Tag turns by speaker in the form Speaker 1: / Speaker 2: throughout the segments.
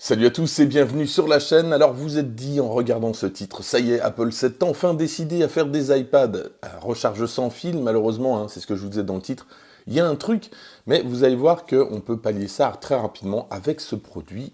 Speaker 1: Salut à tous et bienvenue sur la chaîne. Alors vous êtes dit en regardant ce titre, ça y est, Apple s'est enfin décidé à faire des iPads à recharge sans fil, malheureusement, c'est ce que je vous disais dans le titre, il y a un truc, mais vous allez voir qu'on peut pallier ça très rapidement avec ce produit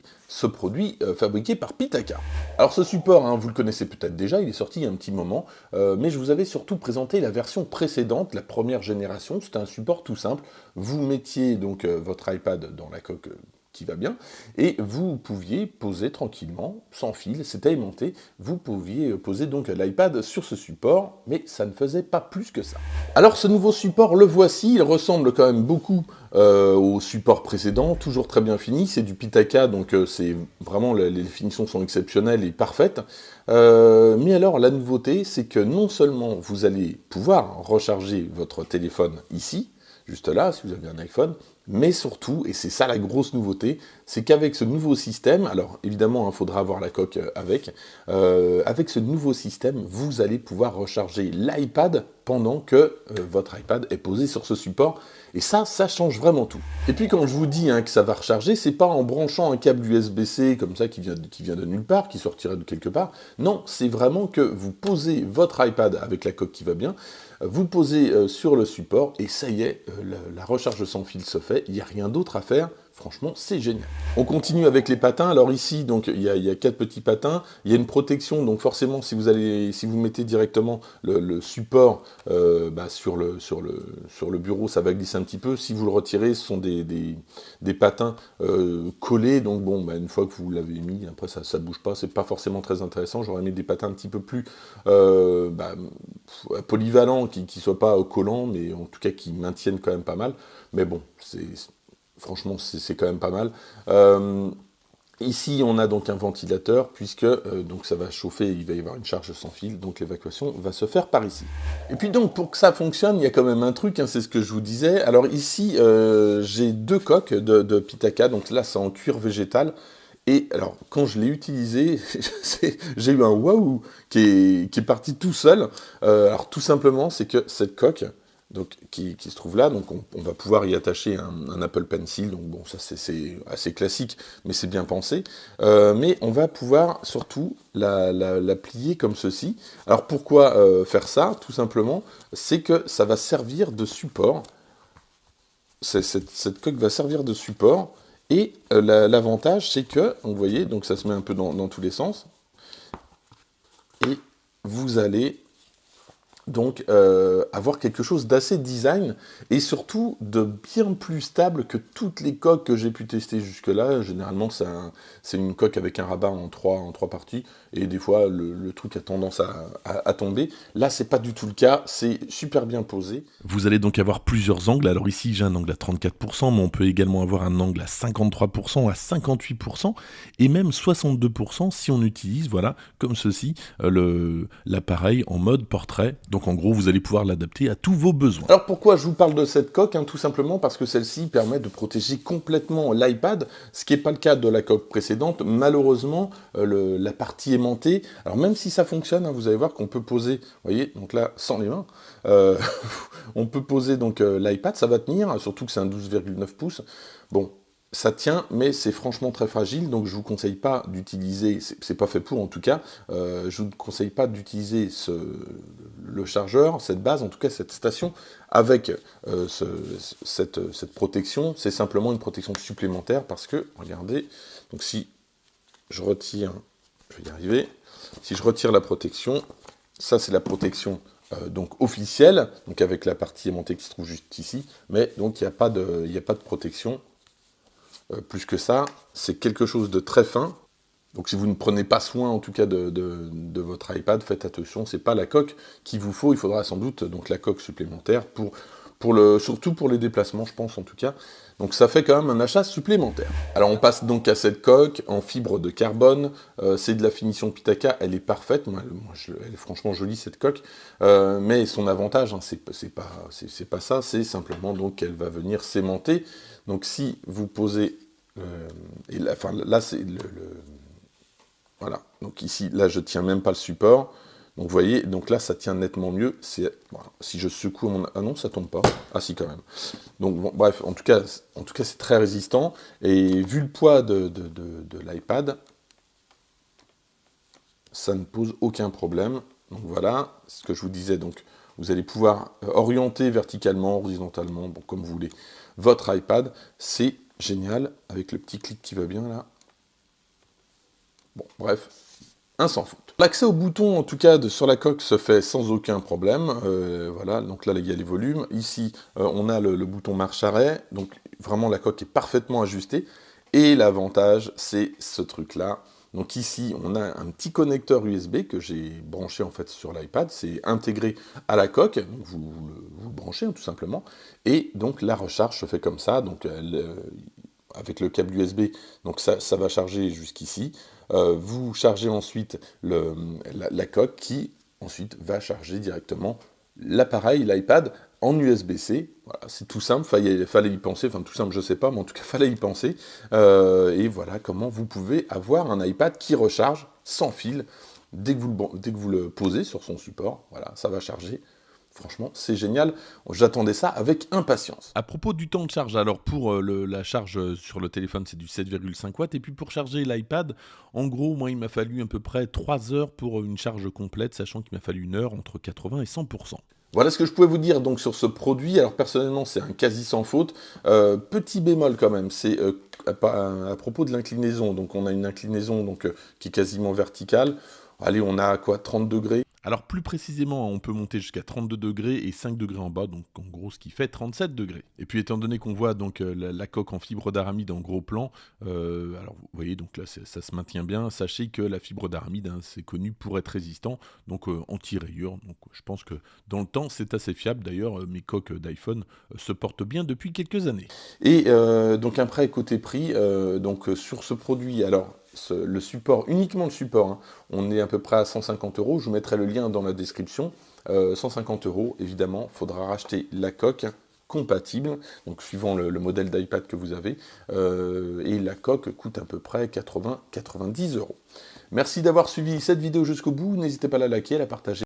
Speaker 1: fabriqué par Pitaka. Alors ce support, vous le connaissez peut-être déjà, il est sorti il y a un petit moment, mais je vous avais surtout présenté la version précédente, la première génération, c'était un support tout simple, vous mettiez donc votre iPad dans la coque qui va bien, et vous pouviez poser tranquillement, sans fil, c'était aimanté, vous pouviez poser donc l'iPad sur ce support, mais ça ne faisait pas plus que ça. Alors ce nouveau support, le voici, il ressemble quand même beaucoup au support précédent, toujours très bien fini, c'est du Pitaka, donc c'est vraiment, les finitions sont exceptionnelles et parfaites. Mais alors la nouveauté, c'est que non seulement vous allez pouvoir recharger votre téléphone ici, juste là, si vous avez un iPhone, mais surtout, et c'est ça la grosse nouveauté, c'est qu'avec ce nouveau système, alors évidemment, il faudra avoir la coque avec ce nouveau système, vous allez pouvoir recharger l'iPad pendant que votre iPad est posé sur ce support, et ça change vraiment tout. Et puis quand je vous dis que ça va recharger, c'est pas en branchant un câble USB-C comme ça qui vient de nulle part, qui sortirait de quelque part, non, c'est vraiment que vous posez votre iPad avec la coque qui va bien, vous posez sur le support, et ça y est, la recharge sans fil se fait, il n'y a rien d'autre à faire, franchement, c'est génial. On continue avec les patins, alors ici, donc il y a 4 petits patins, il y a une protection, donc forcément, si vous mettez directement le support sur le bureau, ça va glisser un petit peu, si vous le retirez, ce sont des patins collés, donc bon, une fois que vous l'avez mis, après ça ne bouge pas, c'est pas forcément très intéressant, j'aurais mis des patins un petit peu plus polyvalents, qui ne soient pas collants, mais en tout cas qui maintiennent quand même pas mal, mais bon, franchement, c'est quand même pas mal. Ici, on a donc un ventilateur, puisque donc ça va chauffer, il va y avoir une charge sans fil, donc l'évacuation va se faire par ici. Et puis donc, pour que ça fonctionne, il y a quand même un truc, c'est ce que je vous disais. Alors ici, j'ai 2 coques de Pitaka, donc là, c'est en cuir végétal. Et alors, quand je l'ai utilisé, j'ai eu un waouh qui est parti tout seul. Alors tout simplement, c'est que cette coque, donc, qui se trouve là, donc on va pouvoir y attacher un Apple Pencil, donc bon, ça c'est assez classique, mais c'est bien pensé. Mais on va pouvoir surtout la plier comme ceci. Alors pourquoi faire ça? Tout simplement, c'est que ça va servir de support. Cette coque va servir de support, et l'avantage, c'est que, vous voyez, donc ça se met un peu dans tous les sens, et vous allez donc avoir quelque chose d'assez design, et surtout de bien plus stable que toutes les coques que j'ai pu tester jusque-là. Généralement, c'est une coque avec un rabat en trois parties, et des fois, le truc a tendance à tomber. Là, c'est pas du tout le cas, c'est super bien posé.
Speaker 2: Vous allez donc avoir plusieurs angles. Alors ici, j'ai un angle à 34%, mais on peut également avoir un angle à 53%, à 58%, et même 62% si on utilise, voilà, comme ceci, l'appareil en mode portrait. Donc en gros, vous allez pouvoir l'adapter à tous vos besoins.
Speaker 1: Alors pourquoi je vous parle de cette coque? Tout simplement parce que celle-ci permet de protéger complètement l'iPad, ce qui n'est pas le cas de la coque précédente. Malheureusement, la partie aimantée, alors même si ça fonctionne, vous allez voir qu'on peut poser, vous voyez, donc là, sans les mains, on peut poser donc l'iPad, ça va tenir, surtout que c'est un 12,9 pouces. Bon, ça tient, mais c'est franchement très fragile, donc je vous conseille pas d'utiliser, c'est pas fait pour en tout cas, je vous conseille pas d'utiliser le chargeur, cette base, en tout cas cette station, avec cette protection. C'est simplement une protection supplémentaire, parce que, regardez, donc si je retire, je vais y arriver, si je retire la protection, ça c'est la protection donc officielle, donc avec la partie aimantée qui se trouve juste ici, mais donc il n'y a pas de protection. Plus que ça, c'est quelque chose de très fin. Donc si vous ne prenez pas soin en tout cas de votre iPad, faites attention, c'est pas la coque qu'il vous faut, il faudra sans doute donc la coque supplémentaire surtout pour les déplacements, je pense en tout cas. Donc ça fait quand même un achat supplémentaire. Alors on passe donc à cette coque en fibre de carbone, c'est de la finition Pitaka, elle est parfaite, elle est franchement jolie cette coque, mais son avantage, c'est pas ça, c'est simplement donc qu'elle va venir s'aimanter. Donc si vous posez, là c'est voilà, donc ici, là je tiens même pas le support, Donc vous voyez, donc là ça tient nettement mieux. Voilà, si je secoue mon... Ah non, ça tombe pas. Ah si, quand même. Donc bon, bref, en tout cas c'est très résistant. Et vu le poids de l'iPad, ça ne pose aucun problème. Donc voilà, ce que je vous disais. Donc vous allez pouvoir orienter verticalement, horizontalement, bon, comme vous voulez, votre iPad. C'est génial, avec le petit clic qui va bien là. Bon, bref, un sans faute. L'accès au bouton, en tout cas, sur la coque, se fait sans aucun problème. Voilà, donc là, il y a les volumes. Ici, on a le bouton marche-arrêt. Donc, vraiment, la coque est parfaitement ajustée. Et l'avantage, c'est ce truc-là. Donc ici, on a un petit connecteur USB que j'ai branché, en fait, sur l'iPad. C'est intégré à la coque. Donc, vous le branchez, hein, tout simplement. Et donc, la recharge se fait comme ça. Donc, avec le câble USB, donc ça va charger jusqu'ici. Vous chargez ensuite la coque qui ensuite va charger directement l'appareil, l'iPad, en USB-C. Voilà, c'est tout simple, fallait y penser, enfin tout simple je sais pas, mais en tout cas fallait y penser. Et voilà comment vous pouvez avoir un iPad qui recharge sans fil dès que vous le posez sur son support. Voilà, ça va charger. Franchement, c'est génial. J'attendais ça avec impatience.
Speaker 2: À propos du temps de charge, alors pour la charge sur le téléphone, c'est du 7,5 watts. Et puis pour charger l'iPad, en gros, moi, il m'a fallu à peu près 3 heures pour une charge complète, sachant qu'il m'a fallu 1 heure entre 80 et 100%.
Speaker 1: Voilà ce que je pouvais vous dire donc sur ce produit. Alors personnellement, c'est un quasi sans faute. Petit bémol quand même, c'est à propos de l'inclinaison. Donc on a une inclinaison donc, qui est quasiment verticale. Allez, on a quoi, 30 degrés?
Speaker 2: Alors plus précisément, on peut monter jusqu'à 32 degrés et 5 degrés en bas, donc en gros ce qui fait 37 degrés. Et puis étant donné qu'on voit donc la coque en fibre d'aramide en gros plan, alors vous voyez donc là ça se maintient bien, sachez que la fibre d'aramide hein, c'est connu pour être résistant, donc anti-rayures, donc je pense que dans le temps c'est assez fiable, d'ailleurs mes coques d'iPhone se portent bien depuis quelques années.
Speaker 1: Et donc après côté prix, donc sur ce produit, alors le support, uniquement le support, hein, on est à peu près à 150 €, je vous mettrai le lien dans la description, 150 €, évidemment, il faudra racheter la coque compatible, donc suivant le modèle d'iPad que vous avez, et la coque coûte à peu près 80-90 €. Merci d'avoir suivi cette vidéo jusqu'au bout, n'hésitez pas à la liker, à la partager.